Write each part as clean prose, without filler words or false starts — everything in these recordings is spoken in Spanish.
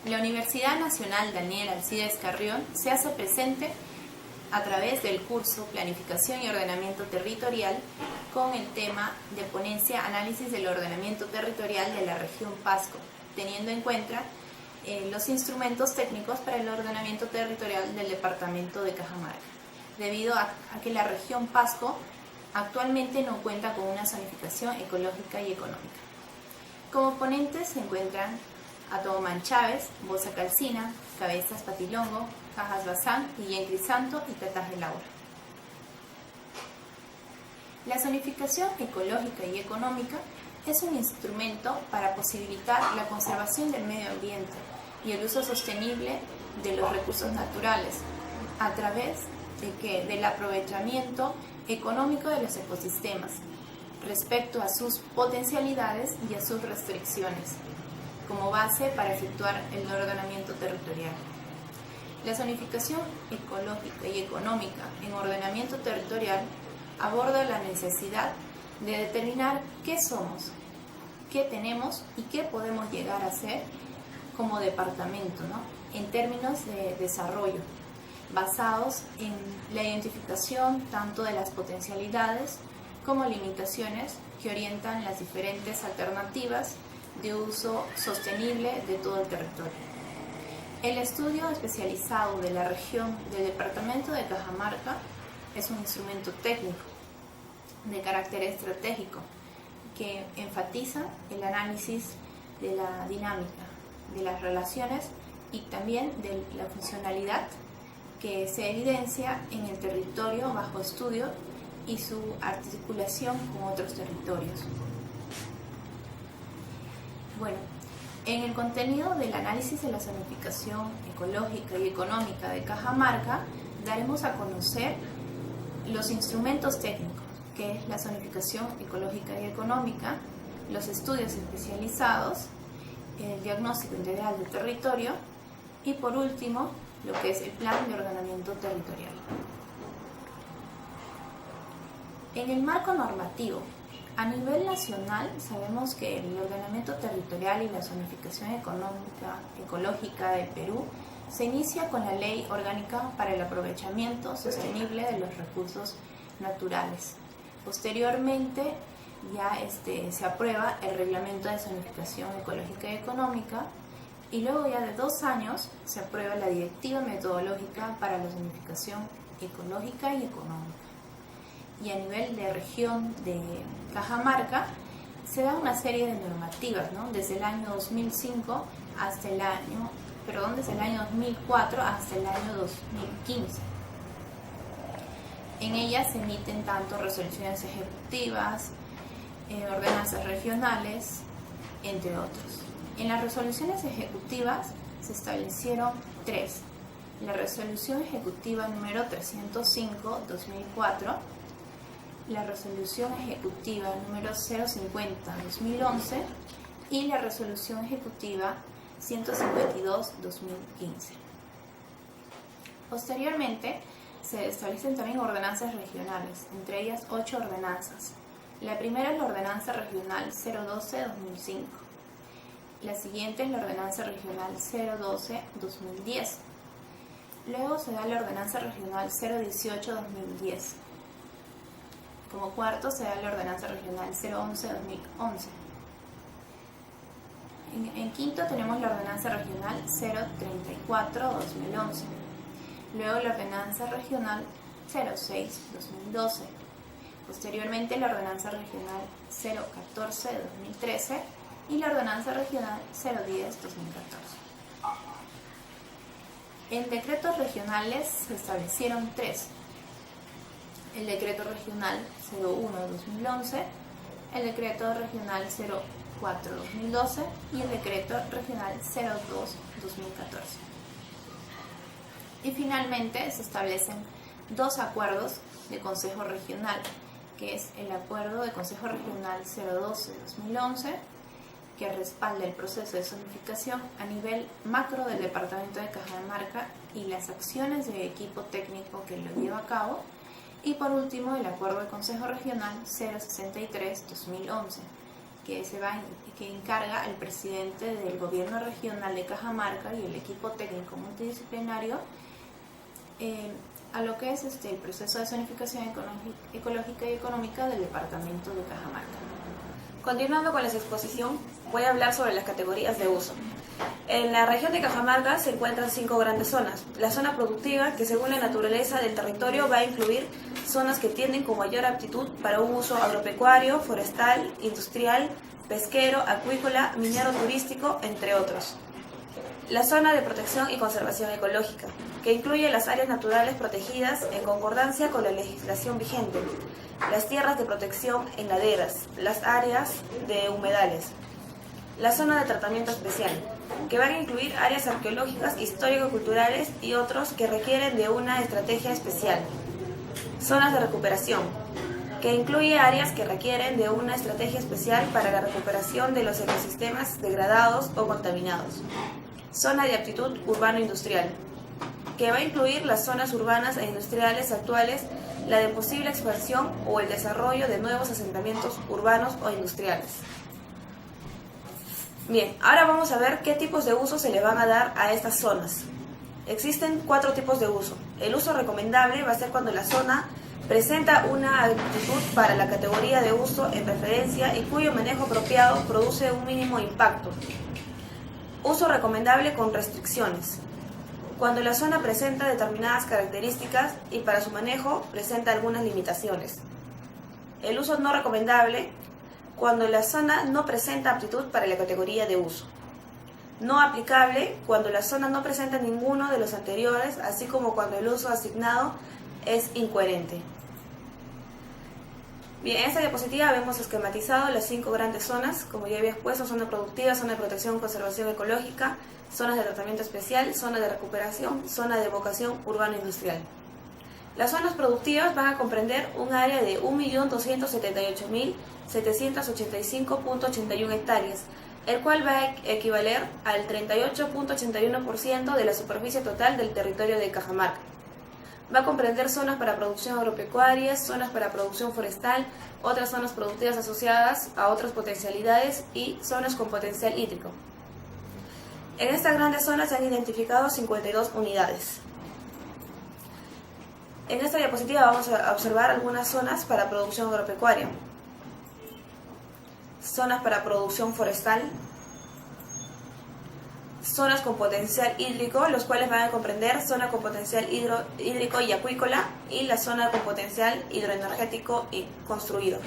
La Universidad Nacional Daniel Alcides Carrión se hace presente a través del curso Planificación y Ordenamiento Territorial con el tema de ponencia Análisis del Ordenamiento Territorial de la región Pasco, teniendo en cuenta los instrumentos técnicos para el ordenamiento territorial del departamento de Cajamarca, debido a que la región Pasco actualmente no cuenta con una zonificación ecológica y económica. Como ponentes se encuentran Atoman Chávez, Bosa Calcina, Cabezas Patilongo, Cajas Bazán, Guillén Crisanto y Tataje Laura. La zonificación ecológica y económica es un instrumento para posibilitar la conservación del medio ambiente y el uso sostenible de los recursos naturales a través del aprovechamiento económico de los ecosistemas respecto a sus potencialidades y a sus restricciones, como base para efectuar el ordenamiento territorial. La zonificación ecológica y económica en ordenamiento territorial aborda la necesidad de determinar qué somos, qué tenemos y qué podemos llegar a ser como departamento, en términos de desarrollo, basados en la identificación tanto de las potencialidades como limitaciones que orientan las diferentes alternativas de uso sostenible de todo el territorio. El estudio especializado de la región del departamento de Cajamarca es un instrumento técnico de carácter estratégico que enfatiza el análisis de la dinámica, de las relaciones y también de la funcionalidad que se evidencia en el territorio bajo estudio y su articulación con otros territorios. Bueno, en el contenido del análisis de la zonificación ecológica y económica de Cajamarca daremos a conocer los instrumentos técnicos, que es la zonificación ecológica y económica, los estudios especializados, el diagnóstico integral del territorio y por último lo que es el plan de ordenamiento territorial. En el marco normativo, a nivel nacional sabemos que el ordenamiento territorial y la zonificación ecológica de Perú se inicia con la Ley Orgánica para el Aprovechamiento Sostenible de los Recursos Naturales. Posteriormente ya se aprueba el Reglamento de Zonificación Ecológica y Económica y luego ya de 2 años se aprueba la Directiva Metodológica para la Zonificación Ecológica y Económica. Y a nivel de región de Cajamarca se da una serie de normativas, desde el año 2005 hasta desde el año 2004 hasta el año 2015. En ellas se emiten tanto resoluciones ejecutivas, ordenanzas regionales, entre otros. En las resoluciones ejecutivas se establecieron 3. La resolución ejecutiva número 305/2004, la resolución ejecutiva número 050/2011 y la resolución ejecutiva 152/2015. Posteriormente se establecen también ordenanzas regionales, entre ellas 8 ordenanzas. La primera es la ordenanza regional 012/2005. La siguiente es la ordenanza regional 012/2010. Luego se da la ordenanza regional 018/2010. Como cuarto se da la ordenanza regional 011/2011. En quinto tenemos la ordenanza regional 034/2011. Luego la ordenanza regional 06/2012. Posteriormente la ordenanza regional 014/2013 y la ordenanza regional 010/2014. En decretos regionales se establecieron 3. El decreto regional 01/2011, el decreto regional 04/2012 y el decreto regional 02/2014. Y finalmente se establecen 2 acuerdos de Consejo Regional, que es el Acuerdo de Consejo Regional 012/2011, que respalda el proceso de zonificación a nivel macro del departamento de Cajamarca y las acciones de equipo técnico que lo lleva a cabo. Y por último, el Acuerdo de Consejo Regional 063/2011, que encarga el presidente del gobierno regional de Cajamarca y el equipo técnico multidisciplinario a lo que es el proceso de zonificación ecológica y económica del departamento de Cajamarca. Continuando con la exposición, voy a hablar sobre las categorías de uso. En la región de Cajamarca se encuentran 5 grandes zonas. La zona productiva, que según la naturaleza del territorio va a incluir zonas que tienden con mayor aptitud para un uso agropecuario, forestal, industrial, pesquero, acuícola, minero turístico, entre otros. La zona de protección y conservación ecológica, que incluye las áreas naturales protegidas en concordancia con la legislación vigente, las tierras de protección en laderas, las áreas de humedales. La zona de tratamiento especial, que van a incluir áreas arqueológicas, histórico-culturales y otros que requieren de una estrategia especial. Zonas de recuperación, que incluye áreas que requieren de una estrategia especial para la recuperación de los ecosistemas degradados o contaminados. Zona de aptitud urbano-industrial, que va a incluir las zonas urbanas e industriales actuales, la de posible expansión o el desarrollo de nuevos asentamientos urbanos o industriales. Bien, ahora vamos a ver qué tipos de uso se le van a dar a estas zonas. Existen 4 tipos de uso. El uso recomendable va a ser cuando la zona presenta una aptitud para la categoría de uso en preferencia y cuyo manejo apropiado produce un mínimo impacto. Uso recomendable con restricciones. Cuando la zona presenta determinadas características y para su manejo presenta algunas limitaciones. El uso no recomendable, cuando la zona no presenta aptitud para la categoría de uso. No aplicable, cuando la zona no presenta ninguno de los anteriores, así como cuando el uso asignado es incoherente. Bien, en esta diapositiva vemos esquematizado las 5 grandes zonas, como ya había expuesto: zona productiva, zona de protección y conservación ecológica, zonas de tratamiento especial, zona de recuperación, zona de vocación urbano-industrial. Las zonas productivas van a comprender un área de 1.278.785.81 hectáreas, el cual va a equivaler al 38.81% de la superficie total del territorio de Cajamarca. Va a comprender zonas para producción agropecuaria, zonas para producción forestal, otras zonas productivas asociadas a otras potencialidades y zonas con potencial hídrico. En estas grandes zonas se han identificado 52 unidades. En esta diapositiva vamos a observar algunas zonas para producción agropecuaria, zonas para producción forestal, zonas con potencial hídrico, los cuales van a comprender zona con potencial hídrico y acuícola y la zona con potencial hidroenergético y construido.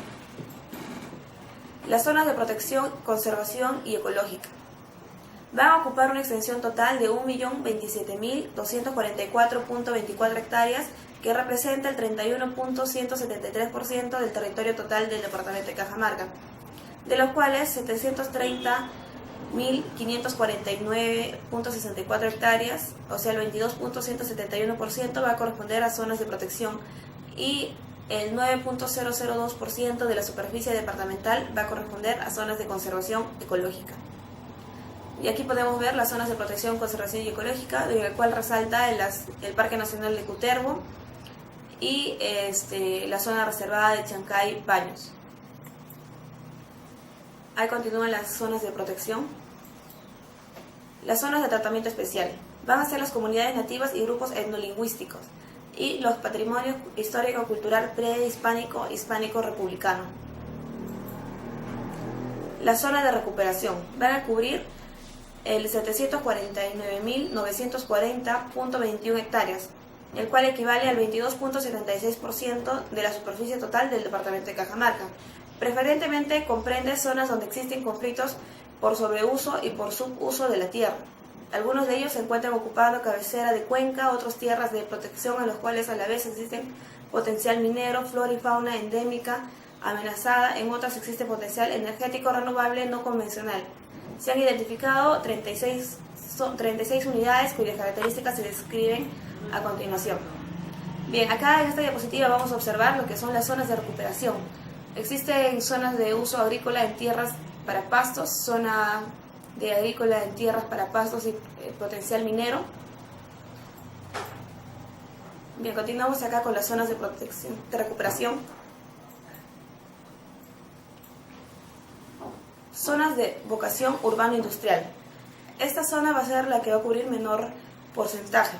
Las zonas de protección, conservación y ecológica van a ocupar una extensión total de 1.027.244.24 hectáreas, que representa el 31.173% del territorio total del departamento de Cajamarca, de los cuales 730.549.64 hectáreas, o sea el 22.171%, va a corresponder a zonas de protección y el 9.002% de la superficie departamental va a corresponder a zonas de conservación ecológica. Y aquí podemos ver las zonas de protección, conservación y ecológica, de la cual resalta el Parque Nacional de Cutervo y la zona reservada de Chancay Baños. Ahí continúan las zonas de protección. Las zonas de tratamiento especial van a ser las comunidades nativas y grupos etnolingüísticos y los patrimonios histórico-cultural prehispánico, hispánico, republicano. Las zonas de recuperación van a cubrir el 749.940.21 hectáreas, el cual equivale al 22.76% de la superficie total del departamento de Cajamarca. Preferentemente comprende zonas donde existen conflictos por sobreuso y por subuso de la tierra. Algunos de ellos se encuentran ocupando cabecera de cuenca, otros tierras de protección en los cuales a la vez existen potencial minero, flora y fauna endémica amenazada, en otras existe potencial energético renovable no convencional. Se han identificado 36 unidades cuyas características se describen a continuación. Bien, acá en esta diapositiva vamos a observar lo que son las zonas de recuperación. Existen zonas de uso agrícola en tierras para pastos, zona de agrícola en tierras para pastos y potencial minero. Bien, continuamos acá con las zonas de protección, de recuperación. Zonas de vocación urbano-industrial. Esta zona va a ser la que va a cubrir menor porcentaje.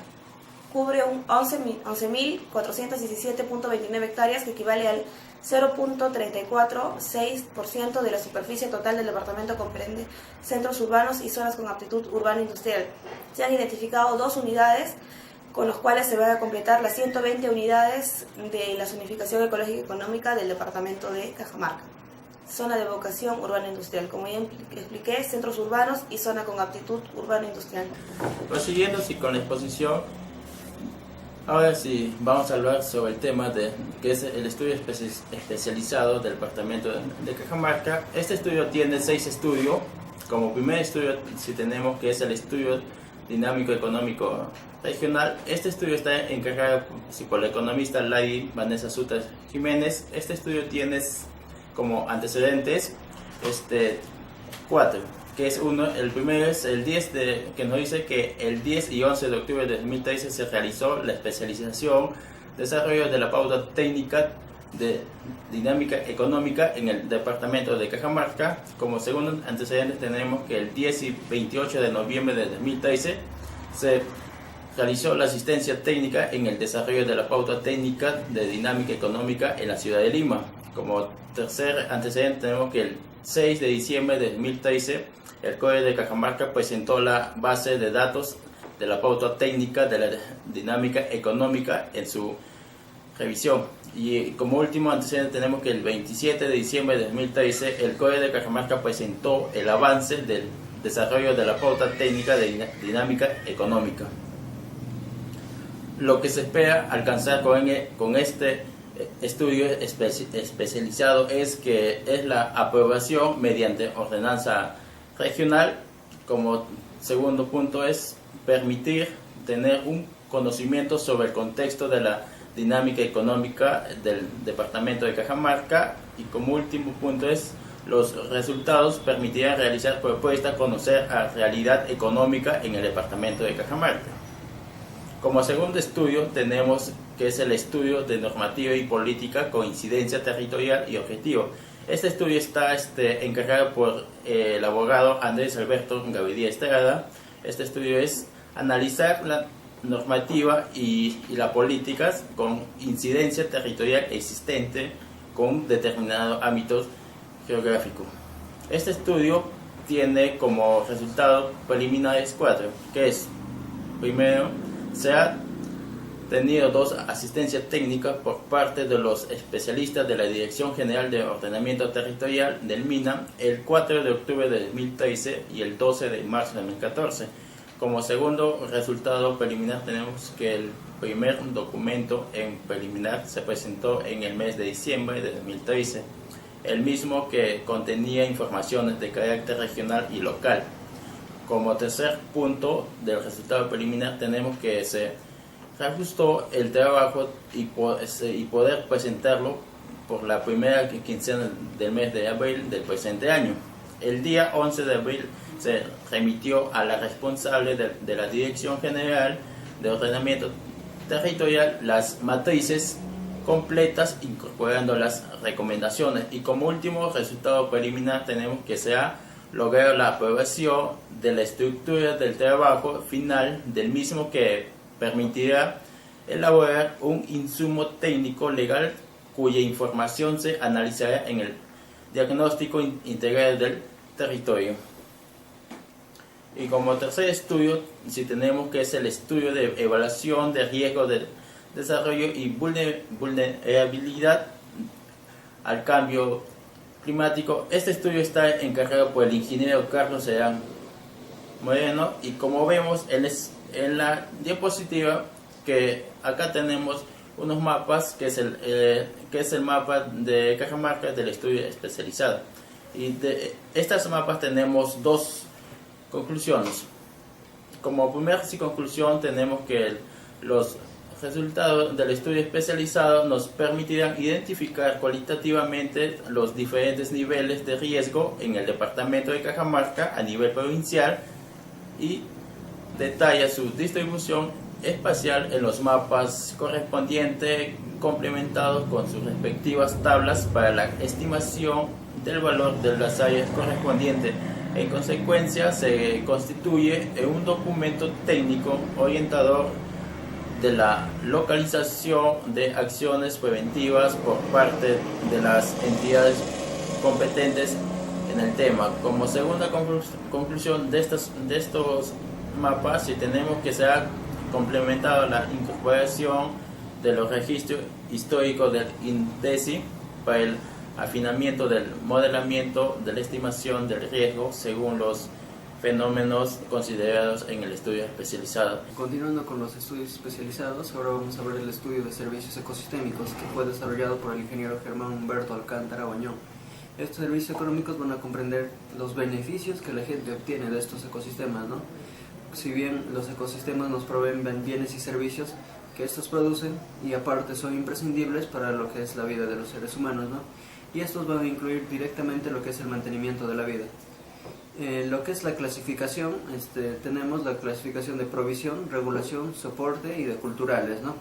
Cubre un 11.417.29 hectáreas, que equivale al 0.346% de la superficie total del departamento. Comprende centros urbanos y zonas con aptitud urbano-industrial. Se han identificado 2 unidades con los cuales se van a completar las 120 unidades de la zonificación ecológica y económica del departamento de Cajamarca. Zona de vocación urbano-industrial, como ya expliqué, centros urbanos y zona con aptitud urbano-industrial. Prosiguiendo con la exposición, ahora sí vamos a hablar sobre el tema que es el estudio especializado del departamento de Cajamarca. Este estudio tiene 6 estudios. Como primer estudio, si tenemos que es el estudio dinámico económico regional. Este estudio está encargado por la economista Lady Vanessa Suter Jiménez. Este estudio tiene como antecedentes 4, que es uno. El primero es el 10 que nos dice que el 10 y 11 de octubre de 2013 se realizó la especialización, desarrollo de la pauta técnica de dinámica económica en el departamento de Cajamarca. Como segundo antecedente tenemos que el 10 y 28 de noviembre de 2013 se realizó la asistencia técnica en el desarrollo de la pauta técnica de dinámica económica en la ciudad de Lima. Como tercer antecedente tenemos que el 6 de diciembre de 2013 el COE de Cajamarca presentó la base de datos de la pauta técnica de la dinámica económica en su revisión. Y como último antecedente tenemos que el 27 de diciembre de 2013 el COE de Cajamarca presentó el avance del desarrollo de la pauta técnica de dinámica económica. Lo que se espera alcanzar con este estudio especializado es la aprobación mediante ordenanza regional. Como segundo punto es permitir tener un conocimiento sobre el contexto de la dinámica económica del departamento de Cajamarca. Y como último punto es los resultados permitirán realizar propuestas, conocer la realidad económica en el departamento de Cajamarca. Como segundo estudio tenemos que es el estudio de normativa y política con incidencia territorial y objetivo. Este estudio está encargado por el abogado Andrés Alberto Gavidia Estrada. Este estudio es analizar la normativa y la política con incidencia territorial existente con determinados ámbitos geográficos. Este estudio tiene como resultado preliminares 4, que es: primero, se ha tenido 2 asistencias técnicas por parte de los especialistas de la Dirección General de Ordenamiento Territorial del MINA el 4 de octubre de 2013 y el 12 de marzo de 2014. Como segundo resultado preliminar tenemos que el primer documento en preliminar se presentó en el mes de diciembre de 2013, el mismo que contenía informaciones de carácter regional y local. Como tercer punto del resultado preliminar tenemos que se reajustó el trabajo y poder presentarlo por la primera quincena del mes de abril del presente año. El día 11 de abril se remitió a la responsable de la Dirección General de Ordenamiento Territorial las matrices completas incorporando las recomendaciones. Y como último resultado preliminar tenemos que se ha logrado la aprobación de la estructura del trabajo final del mismo, que permitirá elaborar un insumo técnico legal cuya información se analizará en el diagnóstico integral del territorio. Y como tercer estudio, si tenemos que es el estudio de evaluación de riesgo de desarrollo y vulnerabilidad al cambio climático. Este estudio está encargado por el ingeniero Carlos Serán Moreno, y como vemos en la diapositiva, que acá tenemos unos mapas, que es el mapa de Cajamarca del estudio especializado. Y de estas mapas tenemos 2 conclusiones. Como primera conclusión tenemos que los resultados del estudio especializado nos permitirán identificar cualitativamente los diferentes niveles de riesgo en el departamento de Cajamarca a nivel provincial y detalla su distribución espacial en los mapas correspondientes, complementados con sus respectivas tablas para la estimación del valor de las áreas correspondientes. En consecuencia, se constituye en un documento técnico orientador de la localización de acciones preventivas por parte de las entidades competentes en el tema. Como segunda conclusión de estos mapas, si tenemos que se ha complementado la incorporación de los registros históricos del INDECI para el afinamiento del modelamiento de la estimación del riesgo según los fenómenos considerados en el estudio especializado. Continuando con los estudios especializados, ahora vamos a ver el estudio de servicios ecosistémicos que fue desarrollado por el ingeniero Germán Humberto Alcántara Bañón. Estos servicios económicos van a comprender los beneficios que la gente obtiene de estos ecosistemas, ¿no? Si bien los ecosistemas nos proveen bienes y servicios que estos producen y aparte son imprescindibles para lo que es la vida de los seres humanos, ¿no? Y estos van a incluir directamente lo que es el mantenimiento de la vida. Lo que es la clasificación, tenemos la clasificación de provisión, regulación, soporte y de culturales, ¿no?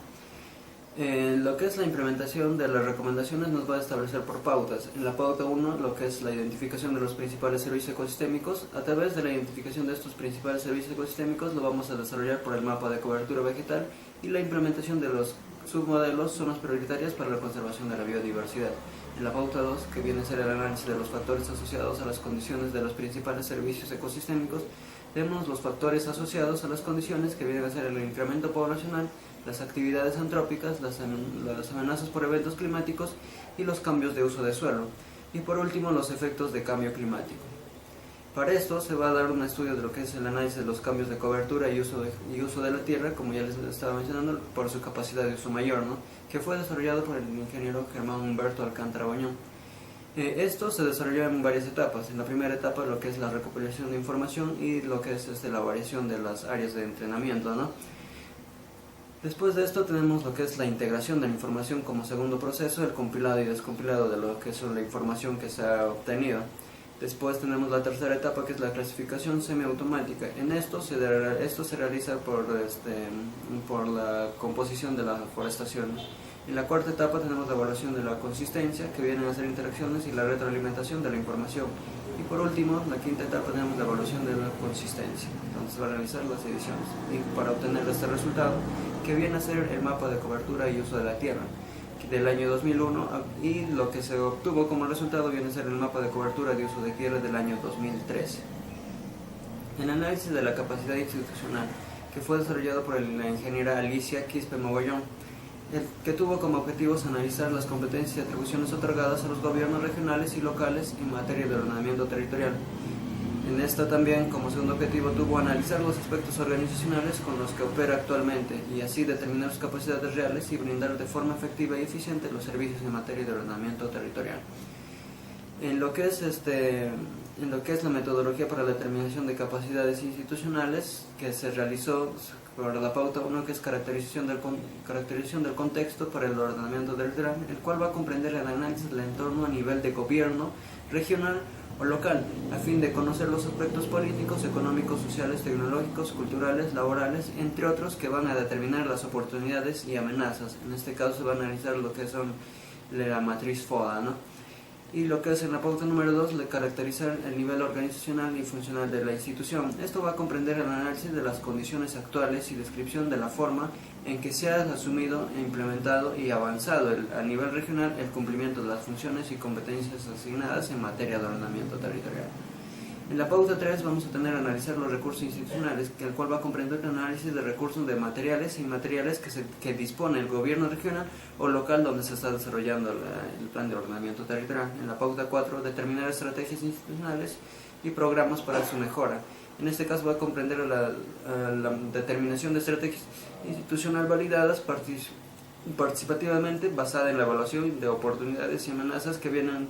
Lo que es la implementación de las recomendaciones nos va a establecer por pautas. En la pauta 1, lo que es la identificación de los principales servicios ecosistémicos. A través de la identificación de estos principales servicios ecosistémicos lo vamos a desarrollar por el mapa de cobertura vegetal, y la implementación de los submodelos zonas prioritarias para la conservación de la biodiversidad. En la pauta 2, que viene a ser el análisis de los factores asociados a las condiciones de los principales servicios ecosistémicos, vemos los factores asociados a las condiciones que vienen a ser el incremento poblacional, las actividades antrópicas, las amenazas por eventos climáticos y los cambios de uso de suelo. Y por último, los efectos de cambio climático. Para esto se va a dar un estudio de lo que es el análisis de los cambios de cobertura y uso de la tierra, como ya les estaba mencionando, por su capacidad de uso mayor, ¿no? Que fue desarrollado por el ingeniero Germán Humberto Alcántara Bañón. Esto se desarrolló en varias etapas. En la primera etapa, lo que es la recopilación de información y lo que es la variación de las áreas de entrenamiento, ¿no? Después de esto tenemos lo que es la integración de la información como segundo proceso, el compilado y descompilado de lo que es la información que se ha obtenido. Después tenemos la tercera etapa, que es la clasificación semiautomática. En esto se realiza por la composición de la forestación. En la cuarta etapa tenemos la evaluación de la consistencia, que vienen a ser interacciones, y la retroalimentación de la información. Y por último, la quinta etapa tenemos la evaluación de la consistencia, donde se va a realizar las ediciones. Y para obtener este resultado, que viene a ser el mapa de cobertura y uso de la tierra del año 2001, y lo que se obtuvo como resultado viene a ser el mapa de cobertura de uso de tierra del año 2013. El análisis de la capacidad institucional, que fue desarrollado por la ingeniera Alicia Quispe Mogollón, que tuvo como objetivos analizar las competencias y atribuciones otorgadas a los gobiernos regionales y locales en materia de ordenamiento territorial. En esta también, como segundo objetivo, tuvo analizar los aspectos organizacionales con los que opera actualmente y así determinar sus capacidades reales y brindar de forma efectiva y eficiente los servicios en materia de ordenamiento territorial. En lo que es la metodología para la determinación de capacidades institucionales, que se realizó por la pauta 1, que es caracterización del contexto para el ordenamiento territorial, el cual va a comprender el análisis del entorno a nivel de gobierno regional o local, a fin de conocer los aspectos políticos, económicos, sociales, tecnológicos, culturales, laborales, entre otros, que van a determinar las oportunidades y amenazas. En este caso se va a analizar lo que son la matriz FODA, ¿no? Y lo que es en la pauta número 2, caracterizar el nivel organizacional y funcional de la institución. Esto va a comprender el análisis de las condiciones actuales y descripción de la forma en que se ha asumido, implementado y avanzado a nivel regional el cumplimiento de las funciones y competencias asignadas en materia de ordenamiento territorial. En la pauta 3 vamos a tener a analizar los recursos institucionales, el cual va a comprender el análisis de recursos de materiales e inmateriales que dispone el gobierno regional o local donde se está desarrollando el plan de ordenamiento territorial. En la pauta 4, determinar estrategias institucionales y programas para su mejora. En este caso va a comprender la determinación de estrategias institucionales validadas participativamente, basada en la evaluación de oportunidades y amenazas que vienen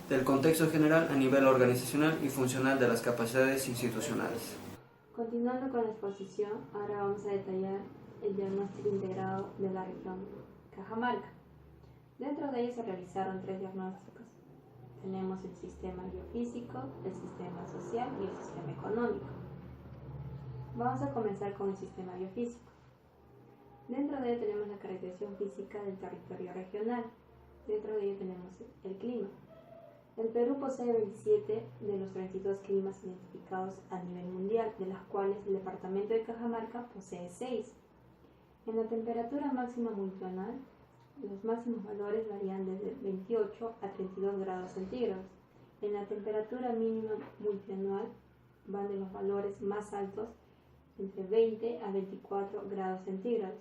del contexto general a nivel organizacional y funcional de las capacidades institucionales. Continuando con la exposición, ahora vamos a detallar el diagnóstico integrado de la región Cajamarca. Dentro de ellos se realizaron 3 diagnósticos. Tenemos el sistema biofísico, el sistema social y el sistema económico. Vamos a comenzar con el sistema biofísico. Dentro de ello tenemos la caracterización física del territorio regional. Dentro de ello tenemos el clima. El Perú posee 27 de los 32 climas identificados a nivel mundial, de las cuales el departamento de Cajamarca posee 6. En la temperatura máxima multianual, los máximos valores varían desde 28 a 32 grados centígrados. En la temperatura mínima multianual van de los valores más altos entre 20 a 24 grados centígrados.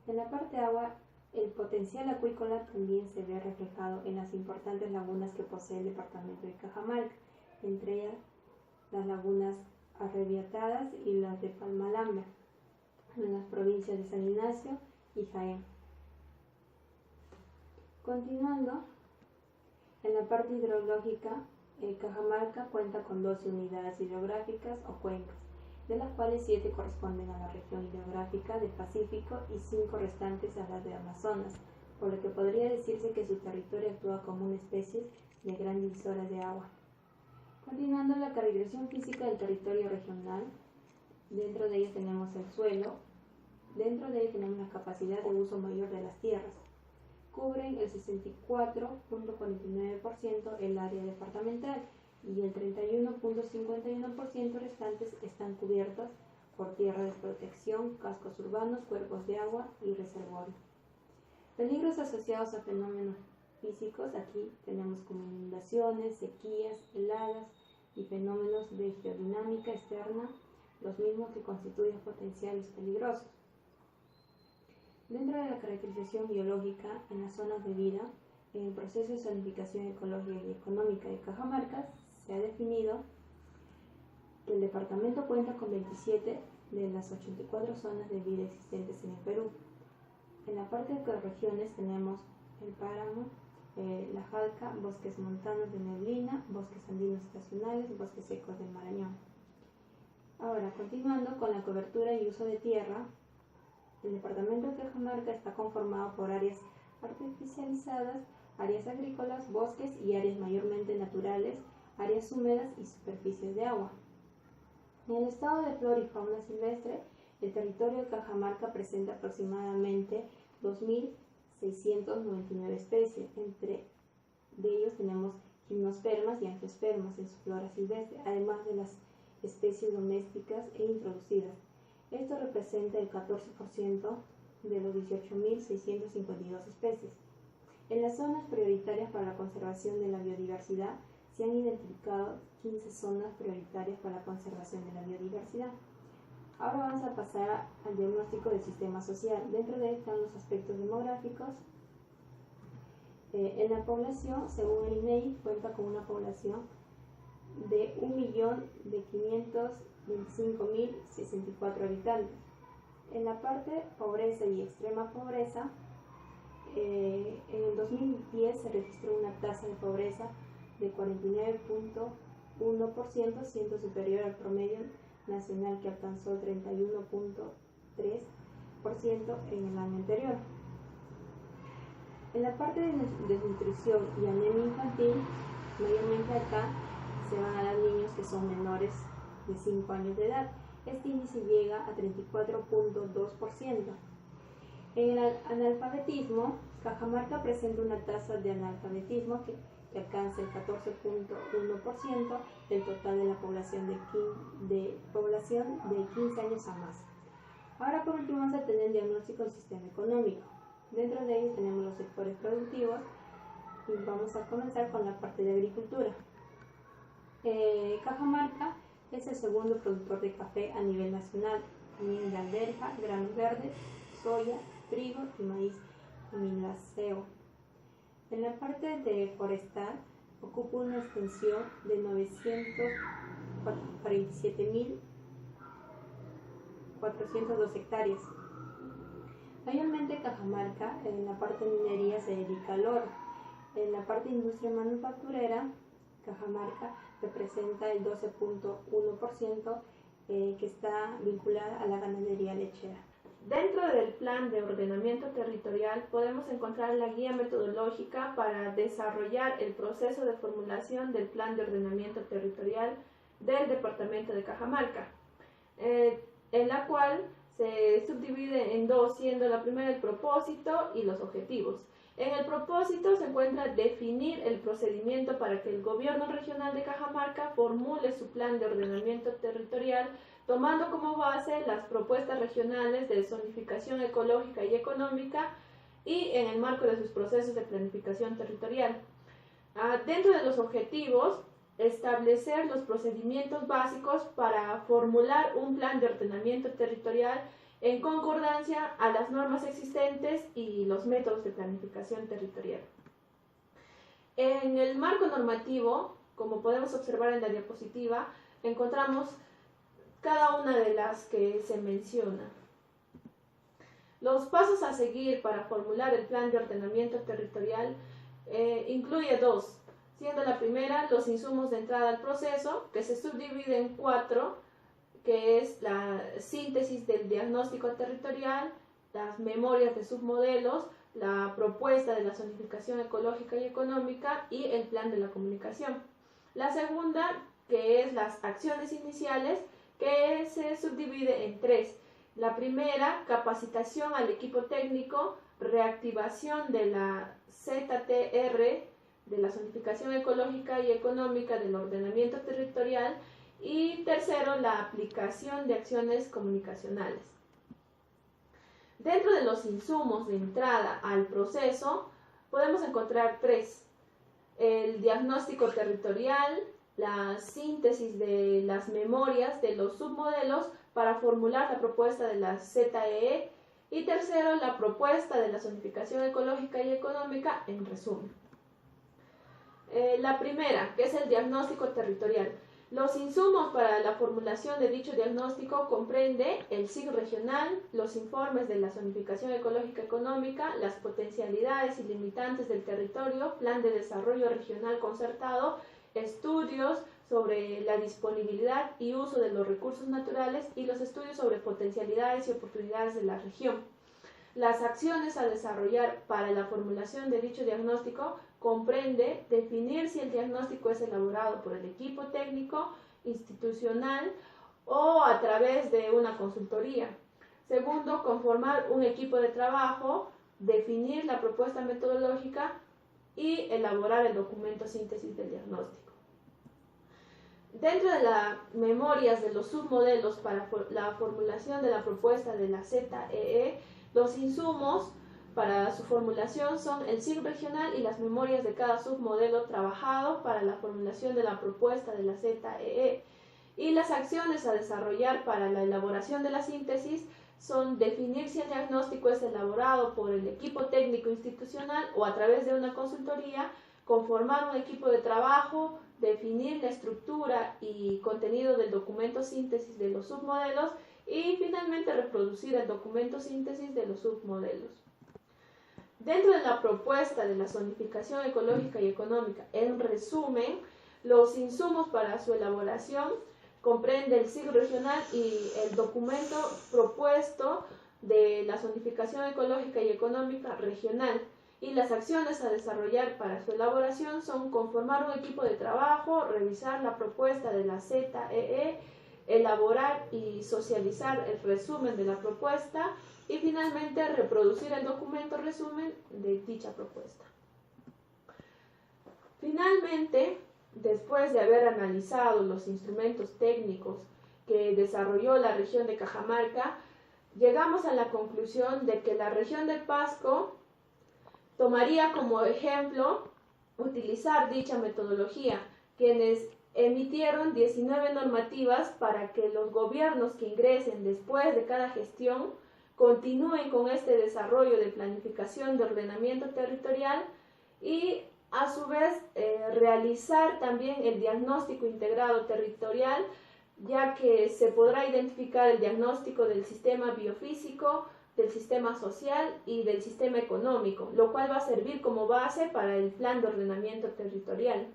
En la parte de agua, el potencial acuícola también se ve reflejado en las importantes lagunas que posee el departamento de Cajamarca, entre ellas las lagunas Arrebiatadas y las de Palmalamba, en las provincias de San Ignacio y Jaén. Continuando, en la parte hidrológica, Cajamarca cuenta con 12 unidades hidrográficas o cuencas, de las cuales 7 corresponden a la región hidrográfica del Pacífico y 5 restantes a la de Amazonas, por lo que podría decirse que su territorio actúa como una especie de gran divisora de agua. Continuando, la caracterización física del territorio regional, dentro de ella tenemos el suelo, dentro de ella tenemos la capacidad de uso mayor de las tierras. Cubren el 64.49% el área departamental y el 31.51% restantes están cubiertos por tierra de protección, cascos urbanos, cuerpos de agua y reservorios. Peligros asociados a fenómenos físicos, aquí tenemos como inundaciones, sequías, heladas y fenómenos de geodinámica externa, los mismos que constituyen potenciales peligrosos. Dentro de la caracterización biológica en las zonas de vida, en el proceso de zonificación ecológica y económica de Cajamarca, se ha definido que el departamento cuenta con 27 de las 84 zonas de vida existentes en el Perú. En la parte de ecorregiones tenemos el páramo, la jalca, bosques montanos de neblina, bosques andinos estacionales, bosques secos del Marañón. Ahora, continuando con la cobertura y uso de tierra, el departamento de Cajamarca está conformado por áreas artificializadas, áreas agrícolas, bosques y áreas mayormente naturales, áreas húmedas y superficies de agua. En el estado de flora y fauna silvestre, el territorio de Cajamarca presenta aproximadamente 2.699 especies. Entre de ellos tenemos gimnospermas y angiospermas en su flora silvestre, además de las especies domésticas e introducidas. Esto representa el 14% de los 18.652 especies. En las zonas prioritarias para la conservación de la biodiversidad se han identificado 15 zonas prioritarias para la conservación de la biodiversidad. Ahora vamos a pasar al diagnóstico del sistema social. Dentro de él están los aspectos demográficos. En la población, según el INEGI, cuenta con una población de 1.525.064 habitantes. En la parte pobreza y extrema pobreza, en el 2010 se registró una tasa de pobreza de 49.1%, siendo superior al promedio nacional que alcanzó el 31.3% en el año anterior. En la parte de desnutrición y anemia infantil, mayormente acá se van a dar niños que son menores de 5 años de edad. Este índice llega a 34.2%. En el analfabetismo, Cajamarca presenta una tasa de analfabetismo que alcanza el 14.1% del total de la población de 15 años a más. Ahora por último vamos a tener el diagnóstico del sistema económico. Dentro de ellos tenemos los sectores productivos y vamos a comenzar con la parte de agricultura. Cajamarca es el segundo productor de café a nivel nacional, también de alberja, granos verdes, soya, trigo y maíz milaceo. En la parte de forestal ocupa una extensión de 947.402 hectáreas. Mayormente Cajamarca en la parte de minería se dedica al oro. En la parte de industria manufacturera, Cajamarca representa el 12.1% que está vinculada a la ganadería lechera. Dentro del plan de ordenamiento territorial podemos encontrar la guía metodológica para desarrollar el proceso de formulación del plan de ordenamiento territorial del departamento de Cajamarca, en la cual se subdivide en dos, siendo la primera el propósito y los objetivos. En el propósito se encuentra definir el procedimiento para que el Gobierno Regional de Cajamarca formule su plan de ordenamiento territorial, tomando como base las propuestas regionales de zonificación ecológica y económica y en el marco de sus procesos de planificación territorial. Dentro de los objetivos, establecer los procedimientos básicos para formular un plan de ordenamiento territorial en concordancia a las normas existentes y los métodos de planificación territorial. En el marco normativo, como podemos observar en la diapositiva, encontramos cada una de las que se menciona. Los pasos a seguir para formular el plan de ordenamiento territorial incluye dos, siendo la primera los insumos de entrada al proceso, que se subdivide en 4, que es la síntesis del diagnóstico territorial, las memorias de submodelos, la propuesta de la zonificación ecológica y económica y el plan de la comunicación. La segunda, que es las acciones iniciales, que se subdivide en 3. La primera, capacitación al equipo técnico, reactivación de la ZTR, de la zonificación ecológica y económica del ordenamiento territorial, y tercero, la aplicación de acciones comunicacionales. Dentro de los insumos de entrada al proceso podemos encontrar 3: el diagnóstico territorial, la síntesis de las memorias de los submodelos para formular la propuesta de la ZEE, y tercero, la propuesta de la zonificación ecológica y económica en resumen. La primera, que es el diagnóstico territorial. Los insumos para la formulación de dicho diagnóstico comprende el SIG regional, los informes de la zonificación ecológica económica, las potencialidades y limitantes del territorio, plan de desarrollo regional concertado, estudios sobre la disponibilidad y uso de los recursos naturales y los estudios sobre potencialidades y oportunidades de la región. Las acciones a desarrollar para la formulación de dicho diagnóstico comprende definir si el diagnóstico es elaborado por el equipo técnico, institucional o a través de una consultoría. Segundo, conformar un equipo de trabajo, definir la propuesta metodológica y elaborar el documento síntesis del diagnóstico. Dentro de las memorias de los submodelos para la formulación de la propuesta de la ZEE, los insumos para su formulación son el SIG regional y las memorias de cada submodelo trabajado para la formulación de la propuesta de la ZEE. Y las acciones a desarrollar para la elaboración de la síntesis son definir si el diagnóstico es elaborado por el equipo técnico institucional o a través de una consultoría, conformar un equipo de trabajo, definir la estructura y contenido del documento síntesis de los submodelos y finalmente reproducir el documento síntesis de los submodelos. Dentro de la propuesta de la zonificación ecológica y económica, en resumen, los insumos para su elaboración comprende el SIG regional y el documento propuesto de la zonificación ecológica y económica regional, y las acciones a desarrollar para su elaboración son conformar un equipo de trabajo, revisar la propuesta de la ZEE, elaborar y socializar el resumen de la propuesta y finalmente reproducir el documento resumen de dicha propuesta. Finalmente, después de haber analizado los instrumentos técnicos que desarrolló la región de Cajamarca, llegamos a la conclusión de que la región de Pasco tomaría como ejemplo utilizar dicha metodología, quienes emitieron 19 normativas para que los gobiernos que ingresen después de cada gestión continúen con este desarrollo de planificación de ordenamiento territorial y a su vez realizar también el diagnóstico integrado territorial, ya que se podrá identificar el diagnóstico del sistema biofísico, del sistema social y del sistema económico, lo cual va a servir como base para el plan de ordenamiento territorial.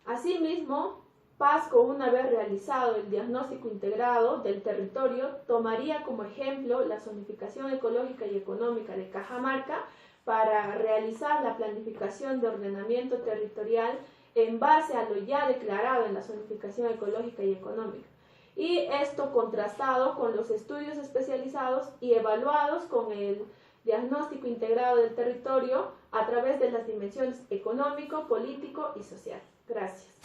Asimismo, Pasco, una vez realizado el diagnóstico integrado del territorio, tomaría como ejemplo la zonificación ecológica y económica de Cajamarca para realizar la planificación de ordenamiento territorial en base a lo ya declarado en la zonificación ecológica y económica. y esto contrastado con los estudios especializados y evaluados con el diagnóstico integrado del territorio a través de las dimensiones económico, político y social. Gracias.